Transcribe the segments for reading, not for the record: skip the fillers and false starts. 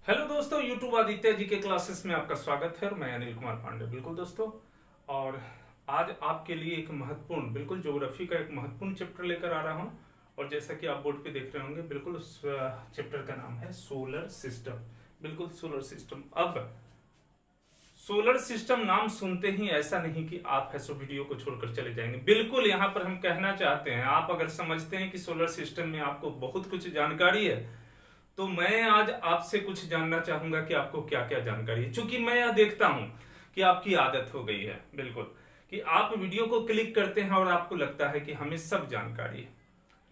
Hello दोस्तों, YouTube Aditya ji के classes में आपका स्वागत है और मैं अनिल कुमार पांडे। बिल्कुल दोस्तों, और आज आपके लिए एक महत्वपूर्ण, बिल्कुल ज्योग्राफी का एक महत्वपूर्ण चैप्टर लेकर आ रहा हूं। और जैसा कि आप बोर्ड पे देख रहे होंगे, बिल्कुल उस चैप्टर का नाम है सोलर सिस्टम। बिल्कुल सोलर सिस्टम। अब सोलर सिस्टम नाम सुनते ही ऐसा नहीं कि आप ऐसे वीडियो को छोड़कर चले जाएंगे। बिल्कुल यहाँ पर हम कहना चाहते हैं, आप अगर समझते हैं कि सोलर सिस्टम में आपको बहुत कुछ जानकारी है, तो मैं आज आपसे कुछ जानना चाहूंगा कि आपको क्या क्या जानकारी है। क्योंकि मैं यह देखता हूं कि आपकी आदत हो गई है, बिल्कुल, कि आप वीडियो को क्लिक करते हैं और आपको लगता है कि हमें सब जानकारी है,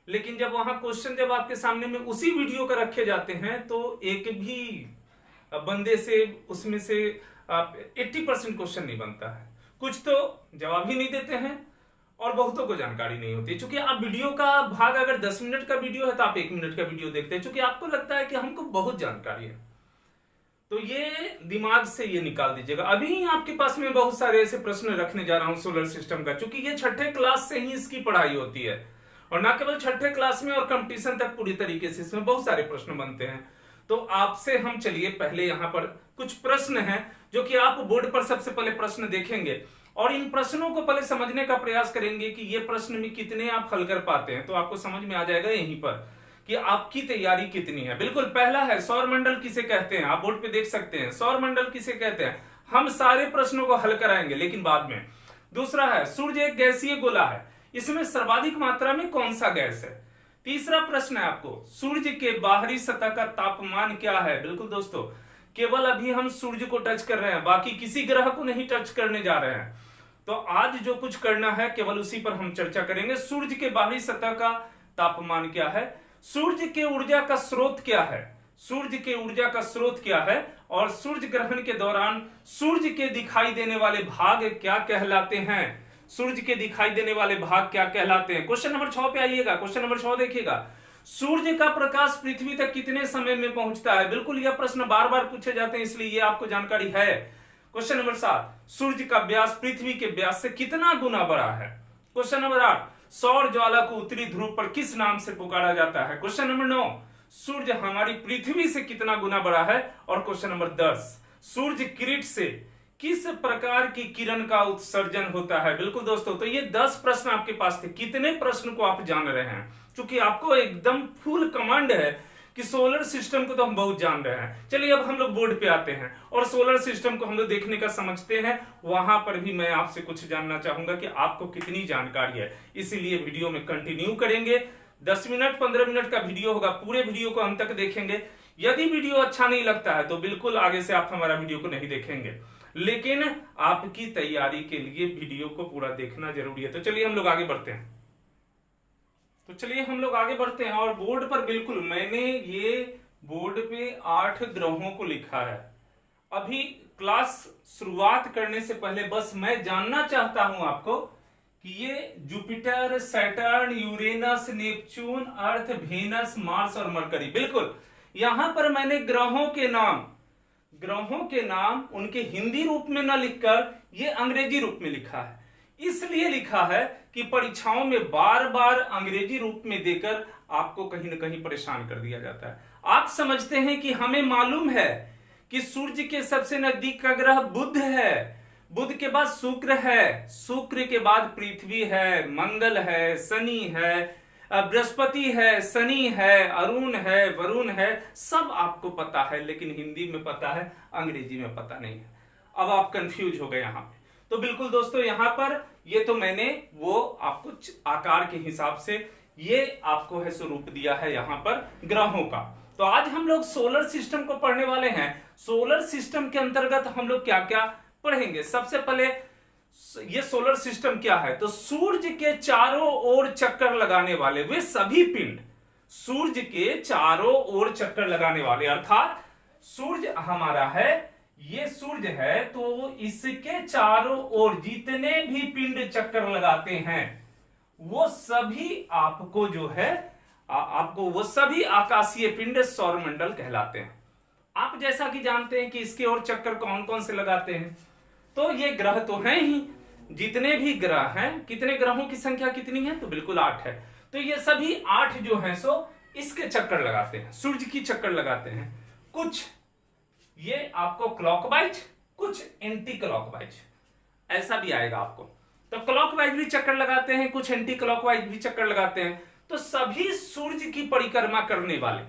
लेकिन जब वहां क्वेश्चन जब आपके सामने में उसी वीडियो का रखे जाते हैं तो एक भी बंदे से उसमें से 80% क्वेश्चन नहीं बनता है। कुछ तो जवाब ही नहीं देते हैं और बहुतों को जानकारी नहीं होती। चूंकि आप वीडियो का भाग, अगर 10 मिनट का वीडियो है तो आप 1 मिनट का वीडियो देखते हैं, चूंकि आपको लगता है कि हमको बहुत जानकारी है। तो ये दिमाग से ये निकाल दीजिएगा। अभी आपके पास में बहुत सारे ऐसे प्रश्न रखने जा रहा हूं सोलर सिस्टम का, चूंकि ये छठे क्लास से ही इसकी पढ़ाई होती है, और ना केवल छठे क्लास में और कंपटीशन तक पूरी तरीके से इसमें बहुत सारे प्रश्न बनते हैं। तो आपसे हम चलिए पहले यहाँ पर कुछ प्रश्न हैं जो कि आप बोर्ड पर सबसे पहले प्रश्न देखेंगे और इन प्रश्नों को पहले समझने का प्रयास करेंगे कि ये प्रश्न में कितने आप हल कर पाते हैं। तो आपको समझ में आ जाएगा यहीं पर कि आपकी तैयारी कितनी है। बिल्कुल, पहला है सौर मंडल किसे कहते हैं। आप बोर्ड पे देख सकते हैं, सौर मंडल किसे कहते हैं। हम सारे प्रश्नों को हल कराएंगे लेकिन बाद में। दूसरा है सूर्य एक गैसीय गोला है, इसमें सर्वाधिक मात्रा में कौन सा गैस है। तीसरा प्रश्न है आपको, सूर्य के बाहरी सतह का तापमान क्या है। बिल्कुल दोस्तों, केवल अभी हम सूर्य को टच कर रहे हैं, बाकी किसी ग्रह को नहीं टच करने जा रहे हैं। तो आज जो कुछ करना है केवल उसी पर हम चर्चा करेंगे। सूर्य के बाहरी सतह का तापमान क्या है, सूर्य के ऊर्जा का स्रोत क्या है, सूर्य के ऊर्जा का स्रोत क्या है, और सूर्य ग्रहण के दौरान सूर्य के दिखाई देने वाले भाग क्या कहलाते हैं। सूर्य के दिखाई देने वाले भाग क्या कहलाते हैं। क्वेश्चन नंबर 6 पे आइएगा। क्वेश्चन नंबर 6 देखिएगा, सूर्य का प्रकाश पृथ्वी तक कितने समय में पहुंचता है। बिल्कुल, यह प्रश्न बार बार पूछे जाते हैं, इसलिए यह आपको जानकारी है। क्वेश्चन नंबर 7, सूर्य का व्यास पृथ्वी के व्यास से कितना गुना बड़ा है। क्वेश्चन नंबर 8, सौर ज्वाला को उत्तरी ध्रुव पर किस नाम से पुकारा जाता है। क्वेश्चन नंबर 9, सूर्य हमारी पृथ्वी से कितना गुना बड़ा है। और क्वेश्चन नंबर 10, सूर्य किरीट से किस प्रकार की किरण का उत्सर्जन होता है। बिल्कुल दोस्तों, तो ये 10 प्रश्न आपके पास थे। कितने प्रश्न को आप जान रहे हैं, क्योंकि आपको एकदम फुल कमांड है कि सोलर सिस्टम को तो हम बहुत जान रहे हैं। चलिए अब हम लोग बोर्ड पे आते हैं और सोलर सिस्टम को हम लोग देखने का समझते हैं। वहां पर भी मैं आपसे कुछ जानना चाहूंगा कि आपको कितनी जानकारी है, इसीलिए वीडियो में कंटिन्यू करेंगे। 10 मिनट 15 मिनट का वीडियो होगा, पूरे वीडियो को अंत तक देखेंगे। यदि वीडियो अच्छा नहीं लगता है तो बिल्कुल आगे से आप हमारा वीडियो को नहीं देखेंगे, लेकिन आपकी तैयारी के लिए वीडियो को पूरा देखना जरूरी है। तो चलिए हम लोग आगे बढ़ते हैं। और बोर्ड पर बिल्कुल मैंने ये बोर्ड पे 8 ग्रहों को लिखा है। अभी क्लास शुरुआत करने से पहले बस मैं जानना चाहता हूं आपको कि ये जुपिटर, सैटर्न, यूरेनस, नेपच्यून, अर्थ, वेनस, मार्स और मरकरी, बिल्कुल यहां पर मैंने ग्रहों के नाम उनके हिंदी रूप में न लिखकर ये अंग्रेजी रूप में लिखा है। इसलिए लिखा है कि परीक्षाओं में बार बार अंग्रेजी रूप में देकर आपको कहीं ना कहीं परेशान कर दिया जाता है। आप समझते हैं कि हमें मालूम है कि सूर्य के सबसे नजदीक का ग्रह बुध है, बुध के बाद शुक्र है, शुक्र के बाद पृथ्वी है, मंगल है, शनि है, बृहस्पति है, शनि है, अरुण है, वरुण है, सब आपको पता है, लेकिन हिंदी में पता है, अंग्रेजी में पता नहीं है। अब आप कंफ्यूज हो गए यहां पे। तो बिल्कुल दोस्तों, यहां पर ये तो मैंने वो आपको आकार के हिसाब से ये आपको है स्वरूप दिया है यहां पर ग्रहों का। तो आज हम लोग सोलर सिस्टम को पढ़ने वाले हैं। सोलर सिस्टम के अंतर्गत हम लोग क्या क्या पढ़ेंगे। सबसे पहले ये सोलर सिस्टम क्या है, तो सूर्य के चारों ओर चक्कर लगाने वाले वे सभी पिंड, सूर्य के चारों ओर चक्कर लगाने वाले, अर्थात सूर्य हमारा है, ये सूर्य है, तो इसके चारों ओर जितने भी पिंड चक्कर लगाते हैं वो सभी आपको जो है आपको वो सभी आकाशीय पिंड सौरमंडल कहलाते हैं। आप जैसा कि जानते हैं कि इसके ओर चक्कर कौन कौन से लगाते हैं, तो ये ग्रह तो हैं ही, जितने भी ग्रह हैं, कितने ग्रहों की संख्या कितनी है, तो बिल्कुल 8 है। तो ये सभी 8 जो हैं सो इसके चक्कर लगाते हैं, सूर्य की चक्कर लगाते हैं। कुछ ये आपको क्लॉकवाइज, कुछ एंटी क्लॉकवाइज, ऐसा भी आएगा आपको। तो क्लॉकवाइज भी चक्कर लगाते हैं, कुछ एंटी क्लॉकवाइज भी चक्कर लगाते हैं। तो सभी सूर्य की परिक्रमा करने वाले,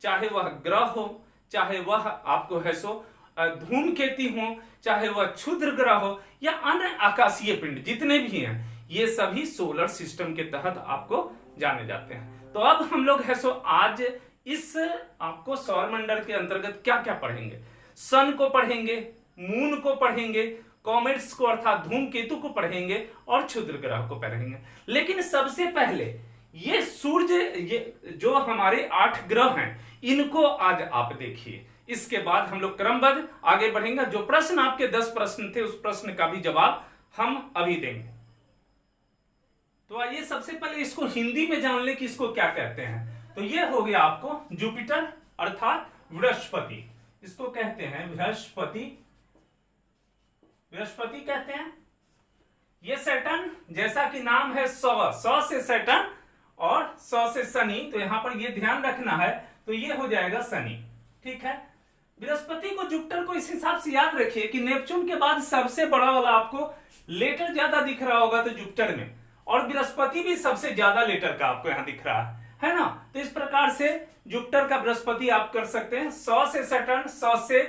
चाहे वह ग्रह हो, चाहे वह आपको है सो धूमकेतु हो, चाहे वह क्षुद्र ग्रह हो या अन्य आकाशीय पिंड जितने भी हैं, ये सभी सोलर सिस्टम के तहत आपको जाने जाते हैं। तो अब हम लोग है सो आज इस आपको सौरमंडल के अंतर्गत क्या क्या पढ़ेंगे। सन को पढ़ेंगे, मून को पढ़ेंगे, कॉमेट्स को अर्थात धूमकेतु को पढ़ेंगे और क्षुद्र ग्रह को पढ़ेंगे। लेकिन सबसे पहले ये सूर्य, ये जो हमारे 8 ग्रह हैं, इनको आज आप देखिए। इसके बाद हम लोग क्रमबद्ध आगे बढ़ेंगे। जो प्रश्न आपके 10 प्रश्न थे, उस प्रश्न का भी जवाब हम अभी देंगे। तो आइए सबसे पहले इसको हिंदी में जान ले कि इसको क्या कहते हैं। तो ये हो गया आपको जुपिटर अर्थात बृहस्पति, इसको कहते हैं बृहस्पति, बृहस्पति कहते हैं। ये सैटर्न, जैसा कि नाम है सौ से सैटर्न और 100 से शनि, तो यहां पर ये ध्यान रखना है, तो ये हो जाएगा शनि, ठीक है। बृहस्पति को, जुपिटर को इस हिसाब से याद रखिए कि नेपच्यून के बाद सबसे बड़ा वाला आपको लेटर ज्यादा दिख रहा होगा तो जुपिटर में, और बृहस्पति भी सबसे ज्यादा लेटर का आपको यहां दिख रहा है ना। तो इस प्रकार से जुपिटर का बृहस्पति आप कर सकते हैं। 100 से सैटर्न, 100 से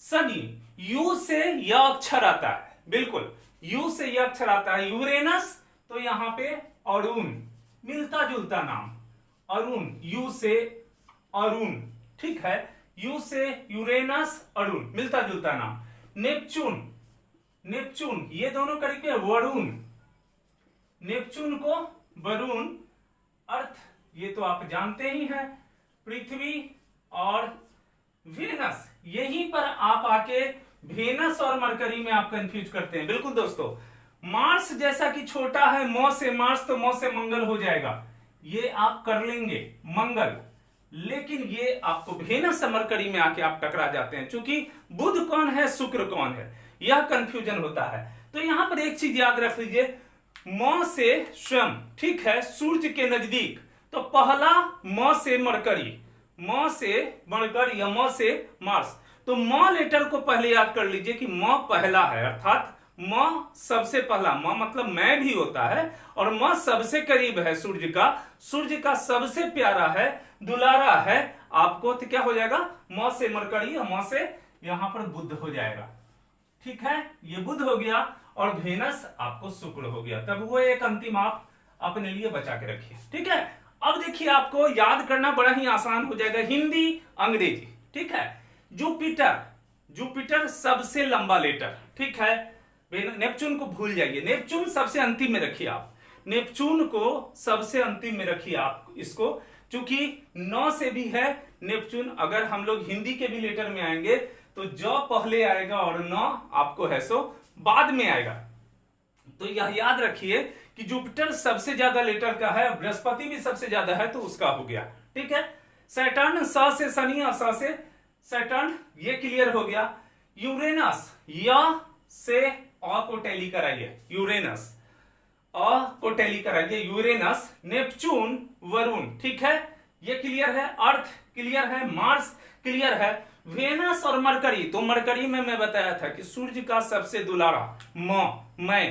शनि, यू से य अक्षर आता है, बिल्कुल यू से य अक्षर आता है। यूरेनस, तो यहां पे अरुण, मिलता जुलता नाम, अरुण, यू से अरुण, ठीक है, यू से यूरेनस, अरुण, मिलता जुलता नाम। नेपच्यून, नेपच्यून ये दोनों करीब है, वरुण, नेपच्यून को वरुण। अर्थ ये तो आप जानते ही हैं, पृथ्वी और वेनस, यहीं पर आप आके वेनस और मरकरी में आप कंफ्यूज करते हैं। बिल्कुल दोस्तों, मार्स जैसा कि छोटा है, मौ से मार्स, तो मौ से मंगल हो जाएगा, ये आप कर लेंगे मंगल। लेकिन ये आपको वेनस और मरकरी में आके आप टकरा जाते हैं, क्योंकि बुध कौन है, शुक्र कौन है, यह कंफ्यूजन होता है। तो यहां पर एक चीज याद रख लीजिए, मौ से स्वयं, ठीक है, सूर्य के नजदीक, तो पहला मौ से मरकरी, मौ से मरकरी या मौ से मार्स। तो मौ लेटर को पहले याद कर लीजिए कि मौ पहला है, अर्थात मौ सबसे पहला, मौ मतलब मैं भी होता है, और मौ सबसे करीब है सूर्य का, सूर्य का सबसे प्यारा है, दुलारा है आपको। तो क्या हो जाएगा, मौ से मरकरी और मौ से यहां पर बुध हो जाएगा, ठीक है, ये बुध हो गया, और वेनस आपको शुक्र हो गया। तब वो एक अंतिम आप अपने लिए बचा के रखिए, ठीक है। अब देखिए आपको याद करना बड़ा ही आसान हो जाएगा, हिंदी अंग्रेजी, ठीक है। जुपिटर, जुपिटर सबसे लंबा लेटर, ठीक है। नेपच्यून को भूल जाइए, नेपच्यून सबसे अंतिम में रखिए आप, नेपच्यून को सबसे अंतिम में रखिए आप इसको, क्योंकि 9 से भी है नेपच्यून। अगर हम लोग हिंदी के भी लेटर में आएंगे तो जो पहले आएगा और 9 आपको है सो बाद में आएगा। तो यह याद रखिए कि जुपिटर सबसे ज्यादा लेटर का है, बृहस्पति भी सबसे ज्यादा है, तो उसका हो गया, ठीक है। सैटर्न 100 से शनि और 100 से सैटर्न, ये क्लियर हो गया। यूरेनस, या से अ को टैली कराइए, यूरेनस, अ को टैली कराइए, यूरेनस। नेपच्यून वरुण, ठीक है, ये क्लियर है। अर्थ क्लियर है, मार्स क्लियर है। वेनस और मरकरी, तो मरकरी में मैं बताया था कि सूर्य का सबसे दुलारा मैं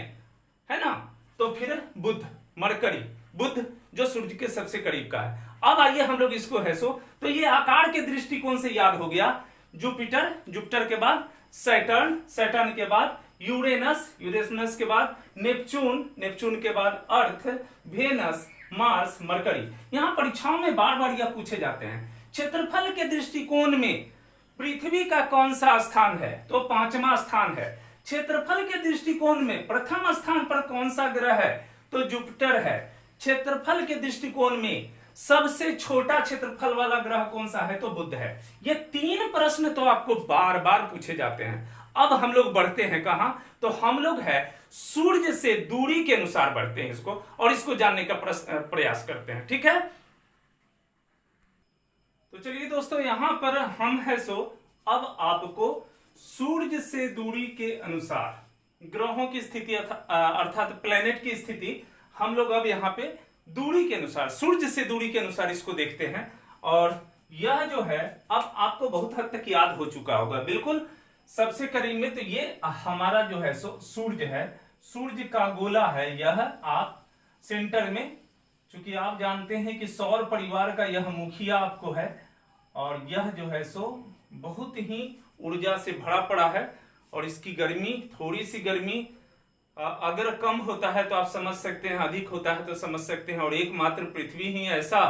है ना, तो फिर बुध, मरकरी, बुध जो सूर्य के सबसे करीब का है। अब आइए हम लोग इसको है सो, तो ये आकार के दृष्टिकोण से याद हो गया, जुपिटर, जुपिटर के बाद सैटर्न, सैटर्न के बाद यूरेनस, यूरेनस के बाद नेपच्यून, नेपच्यून के बाद अर्थ, वेनस, मार्स, मरकरी। यहां परीक्षाओं में बार बार यह पूछे जाते हैं, क्षेत्रफल के दृष्टिकोण में पृथ्वी का कौन सा स्थान है, तो 5वां स्थान है। क्षेत्रफल के दृष्टिकोण में प्रथम स्थान पर कौन सा ग्रह है, तो जुपिटर है। क्षेत्रफल के दृष्टिकोण में सबसे छोटा क्षेत्रफल वाला ग्रह कौन सा है, तो बुध है। ये 3 प्रश्न तो आपको बार बार पूछे जाते हैं। अब हम लोग बढ़ते हैं कहां, तो हम लोग है सूर्य से दूरी के अनुसार बढ़ते हैं इसको, और इसको जानने का प्रयास करते हैं, ठीक है। तो चलिए दोस्तों, यहां पर हम है सो अब आपको सूर्य से दूरी के अनुसार ग्रहों की स्थिति अर्थात प्लेनेट की स्थिति हम लोग अब यहां पे दूरी के अनुसार, सूर्य से दूरी के अनुसार इसको देखते हैं। और यह जो है अब आपको बहुत हद तक याद हो चुका होगा बिल्कुल सबसे करीब में। तो ये हमारा जो है सो सूर्य है, सूर्य का गोला है यह, आप सेंटर में, चूंकि आप जानते हैं कि सौर परिवार का यह मुखिया आपको है, और यह जो है सो बहुत ही ऊर्जा से भरा पड़ा है, और इसकी गर्मी, थोड़ी सी गर्मी अगर कम होता है तो आप समझ सकते हैं, अधिक होता है तो समझ सकते हैं। और एकमात्र पृथ्वी ही ऐसा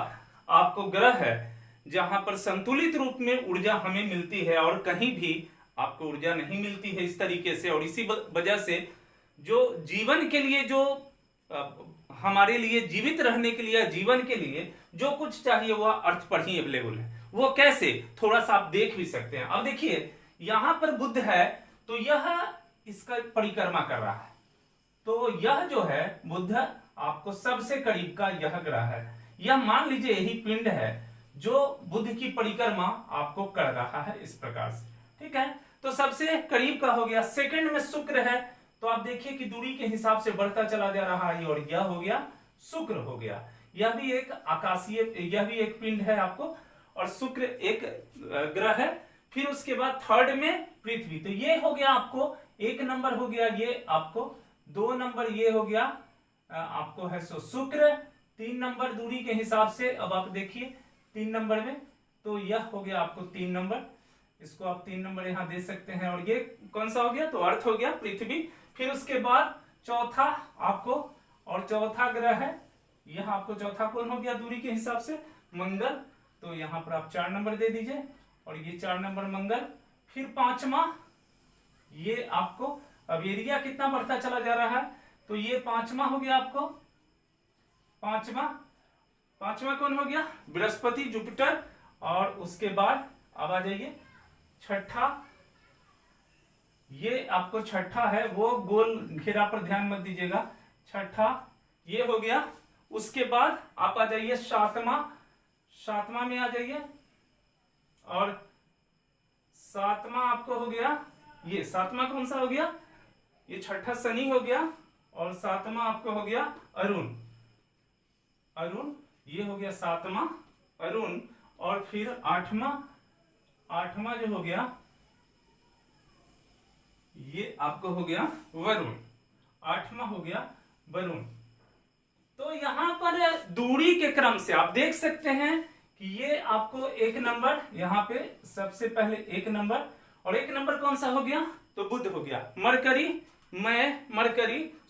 आपको ग्रह है जहां पर संतुलित रूप में ऊर्जा हमें मिलती है, और कहीं भी आपको ऊर्जा नहीं मिलती है इस तरीके से। और इसी वजह से जो जीवन के लिए, जो हमारे लिए जीवित रहने के लिए, जीवन के लिए जो कुछ चाहिए वह अर्थ पर ही अवेलेबल है। वो कैसे, थोड़ा सा आप देख भी सकते हैं। अब देखिए यहां पर बुध है तो यह इसका परिक्रमा कर रहा है, तो यह जो है बुध आपको सबसे करीब का यह ग्रह है। यह मान लीजिए यही पिंड है जो बुध की परिक्रमा आपको कर रहा है इस प्रकार से, ठीक है। तो सबसे करीब का हो गया। सेकंड में शुक्र है, तो आप देखिए कि दूरी के हिसाब से बढ़ता चला जा रहा है, और यह हो गया शुक्र हो गया। यह भी एक आकाशीय, यह भी एक पिंड है आपको, और शुक्र एक ग्रह है। फिर उसके बाद थर्ड में पृथ्वी, तो ये हो गया आपको 1 नंबर हो गया, ये आपको 2 नंबर, ये हो गया आपको है सो शुक्र। 3 नंबर दूरी के हिसाब से, अब आप देखिए 3 नंबर में, तो यह हो गया आपको 3 नंबर, इसको आप 3 नंबर यहां दे सकते हैं। और ये कौन सा हो गया, तो अर्थ हो गया, पृथ्वी। फिर उसके बाद चौथा आपको, और चौथा ग्रह है, यह आपको चौथा कौन हो गया दूरी के हिसाब से, मंगल। तो यहां पर आप 4 नंबर दे दीजिए, और ये 4 नंबर मंगल। फिर पांचवा, ये आपको अब एरिया कितना बढ़ता चला जा रहा है, तो ये पांचवा हो गया आपको, पांचवा कौन हो गया, बृहस्पति, जुपिटर। और उसके बाद अब आ जाइए छठा, ये आपको छठा है, वो गोल घेरा पर ध्यान मत दीजिएगा, छठा ये हो गया। उसके बाद आप आ जाइए सातवां में आ जाइए, और सातवां आपको हो गया, ये सातवां कौन सा हो गया, ये छठा शनि हो गया, और सातवां आपको हो गया अरुण, ये हो गया सातवां अरुण। और फिर आठवां जो हो गया, ये आपको हो गया वरुण, आठवां हो गया वरुण। तो यहां पर दूरी के क्रम से आप देख सकते हैं कि ये आपको 1 नंबर, यहां पे सबसे पहले 1 नंबर, और 1 नंबर कौन सा हो गया, तो बुध हो गया। मरकरी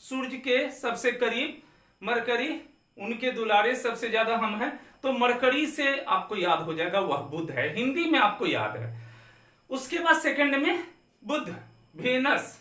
सूर्य के सबसे करीब, मरकरी उनके दुलारे सबसे ज्यादा हम हैं, तो मरकरी से आपको याद हो जाएगा वह बुध है, हिंदी में आपको याद है। उसके बाद सेकंड में बुध वेनस,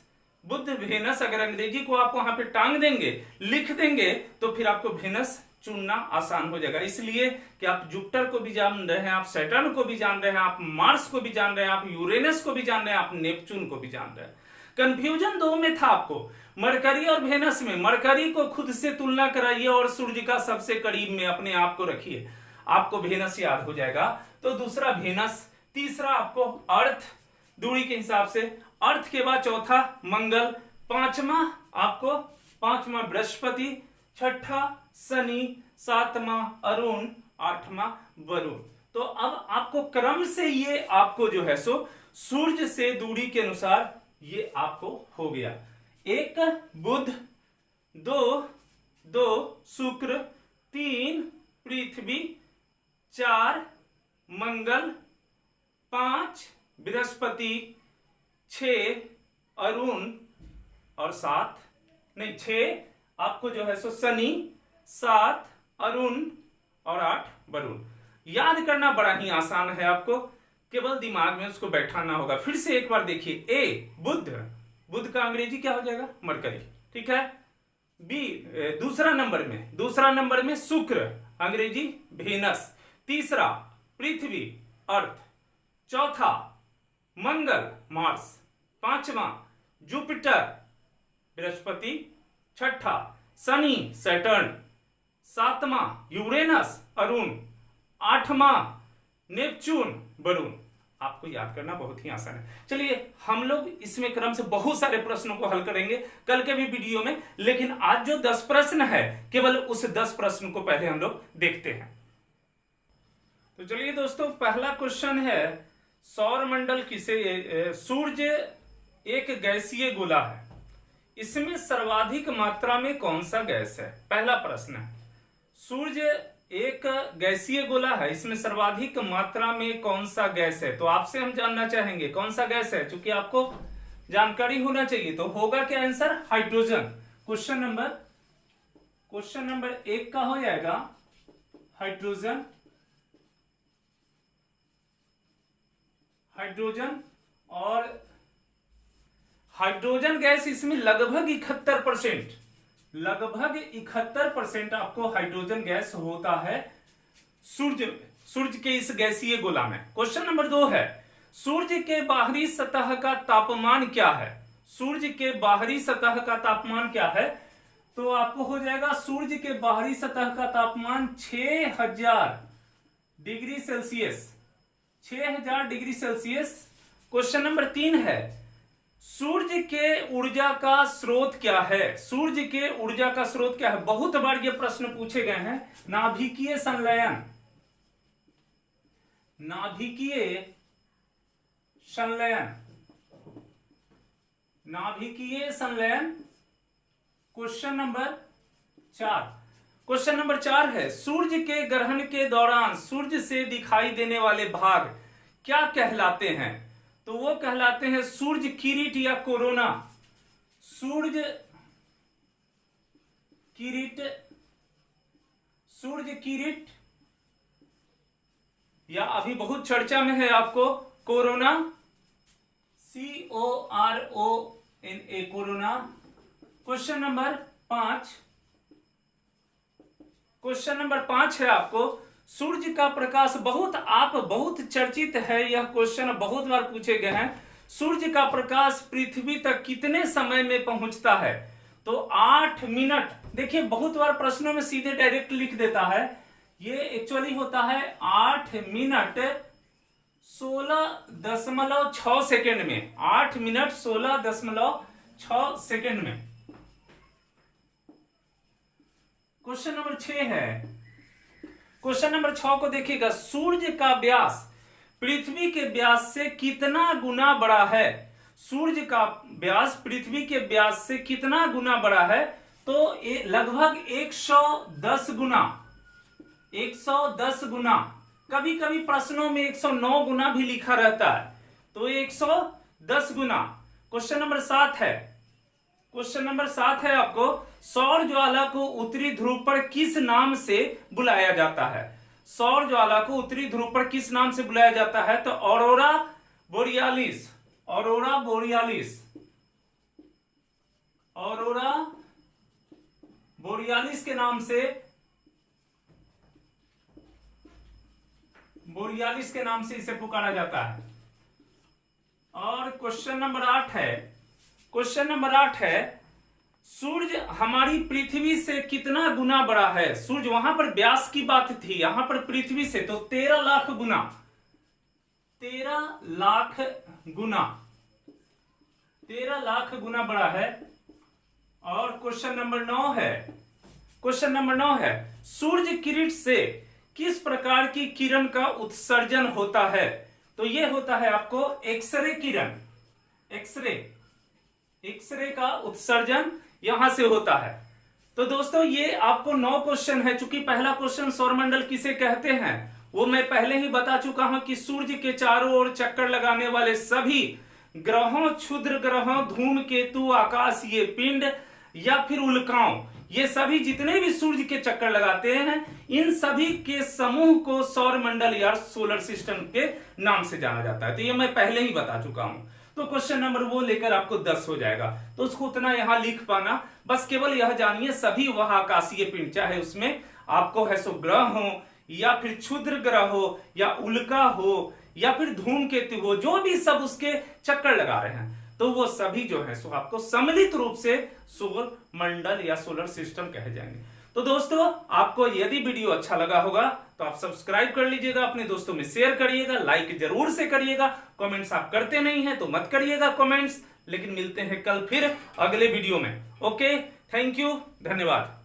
अगर अंग्रेजी को आप वहां पे टांग देंगे, लिख देंगे, तो फिर आपको वेनस चुनना आसान हो जाएगा। इसलिए कि आप जुपिटर को भी जान रहे हैं, आप सैटर्न को भी जान रहे हैं, आप मार्स को भी जान रहे हैं, आप यूरेनस को भी जान रहे हैं, आप नेपच्यून को भी जान रहे हैं। कंफ्यूजन 2 में था आपको, मरकरी और वेनस में। मरकरी को खुद से तुलना कराइए और सूर्य का सबसे करीब में अपने आप को रखिए, आपको वेनस याद हो जाएगा। तो दूसरा वेनस, तीसरा आपको अर्थ दूरी के हिसाब से, अर्थ के बाद चौथा मंगल, पांचवा बृहस्पति, छठा शनि, सातवां अरुण, आठवां वरुण। तो अब आपको क्रम से ये आपको जो है सो सूर्य से दूरी के अनुसार ये आपको हो गया। 1 बुध, 2 शुक्र, 3 पृथ्वी, 4 मंगल, 5 बृहस्पति, 6 अरुण, और 6 आपको जो है सो शनि, 7 अरुण, और 8 वरुण। याद करना बड़ा ही आसान है, आपको केवल दिमाग में उसको बैठाना होगा। फिर से एक बार देखिए, ए बुध का अंग्रेजी क्या हो जाएगा, मरकरी, ठीक है। बी दूसरा नंबर में शुक्र, अंग्रेजी वेनस। तीसरा पृथ्वी, अर्थ। चौथा मंगल, मार्स। पांचवा जुपिटर, बृहस्पति। छठा शनि, सैटर्न। सातवां यूरेनस, अरुण। आठवां नेपच्यून, वरुण। आपको याद करना बहुत ही आसान है। चलिए हम लोग इसमें क्रम से बहुत सारे प्रश्नों को हल करेंगे कल के भी वीडियो में, लेकिन आज जो 10 प्रश्न है केवल उस 10 प्रश्न को पहले हम लोग देखते हैं। तो तो चलिए दोस्तों, पहला क्वेश्चन है सौर मंडल किसे, सूर्य एक गैसीय गोला है, इसमें सर्वाधिक मात्रा में कौन सा गैस है। पहला प्रश्न है, सूर्य एक गैसीय गोला है, इसमें सर्वाधिक मात्रा में कौन सा गैस है। तो आपसे हम जानना चाहेंगे कौन सा गैस है, क्योंकि आपको जानकारी होना चाहिए। तो होगा क्या आंसर, हाइड्रोजन। क्वेश्चन नंबर 1 का हो जाएगा हाइड्रोजन। और हाइड्रोजन गैस इसमें लगभग 71% आपको हाइड्रोजन गैस होता है सूर्य के इस गैसीय गोला में। क्वेश्चन नंबर 2 है, सूर्य के बाहरी सतह का तापमान क्या है। सूर्य के बाहरी सतह का तापमान क्या है। तो आपको हो जाएगा सूर्य के बाहरी सतह का तापमान 6000 degree Celsius. 6000 degree Celsius. Question number 3 है, सूर्य के ऊर्जा का स्रोत क्या है। सूर्य के ऊर्जा का स्रोत क्या है। बहुत बार ये प्रश्न पूछे गए हैं। नाभिकीय संलयन। क्वेश्चन नंबर 4 है, सूर्य के ग्रहण के दौरान सूर्य से दिखाई देने वाले भाग क्या कहलाते हैं। तो वो कहलाते हैं सूर्य किरीट या कोरोना। सूर्य किरीट या अभी बहुत चर्चा में है आपको corona, CORONA, corona. Question number 5 है आपको, सूर्य का प्रकाश बहुत चर्चित है। यह क्वेश्चन बहुत बार पूछे गए हैं। सूर्य का प्रकाश पृथ्वी तक कितने समय में पहुंचता है। तो 8 मिनट। देखिए बहुत बार प्रश्नों में सीधे डायरेक्ट लिख देता है, ये एक्चुअली होता है 8 मिनट 16.6 सेकेंड में। 8 मिनट 16.6 सेकेंड में। क्वेश्चन नंबर 6 है, क्वेश्चन नंबर 6 को देखिएगा, सूर्य का व्यास पृथ्वी के व्यास से कितना गुना बड़ा है। सूर्य का व्यास पृथ्वी के व्यास से कितना गुना बड़ा है। तो लगभग 110 गुना। कभी कभी प्रश्नों में 109 गुना भी लिखा रहता है, तो 110 गुना। क्वेश्चन नंबर 7 है आपको, सौर ज्वाला को उत्तरी ध्रुव पर किस नाम से बुलाया जाता है। सौर ज्वाला को उत्तरी ध्रुव पर किस नाम से बुलाया जाता है। तो ऑरोरा बोरियालिस के नाम से इसे पुकारा जाता है। और क्वेश्चन नंबर 8 है, सूर्य हमारी पृथ्वी से कितना गुना बड़ा है। सूर्य, वहां पर व्यास की बात थी, यहां पर पृथ्वी से, तो 13 लाख गुना। 13 लाख गुना बड़ा है। और क्वेश्चन नंबर 9 है, सूर्य किरण से किस प्रकार की किरण का उत्सर्जन होता है। तो यह होता है आपको एक्सरे किरण। एक्सरे का उत्सर्जन यहां से होता है। तो दोस्तों ये आपको 9 क्वेश्चन है। चूंकि पहला क्वेश्चन सौरमंडल किसे कहते हैं वो मैं पहले ही बता चुका हूं कि सूर्य के चारों ओर चक्कर लगाने वाले सभी ग्रहों, क्षुद्र ग्रहों, धूमकेतु, आकाशीय पिंड या फिर उल्काओं, ये सभी जितने भी सूर्य के चक्कर लगाते हैं, इन सभी के समूह को सौरमंडल या सोलर सिस्टम के नाम से जाना जाता है। तो ये मैं पहले ही बता चुका हूं। तो क्वेश्चन नंबर वो लेकर आपको 10 हो जाएगा, तो उसको उतना यहां लिख पाना। बस केवल यह जानिए सभी वह आकाशीय पिंड, चाहे उसमें आपको है सो ग्रह हो या फिर क्षुद्र ग्रह हो या उल्का हो या फिर धूमकेतु हो, जो भी सब उसके चक्कर लगा रहे हैं, तो वो सभी जो है सो आपको सम्मिलित रूप से सौर मंडल या सोलर सिस्टम कहे जाएंगे। तो दोस्तों आपको यदि वीडियो अच्छा लगा होगा तो आप सब्सक्राइब कर लीजिएगा, अपने दोस्तों में शेयर करिएगा, लाइक जरूर से करिएगा। कमेंट्स आप करते नहीं हैं तो मत करिएगा कमेंट्स, लेकिन मिलते हैं कल फिर अगले वीडियो में। ओके, थैंक यू, धन्यवाद।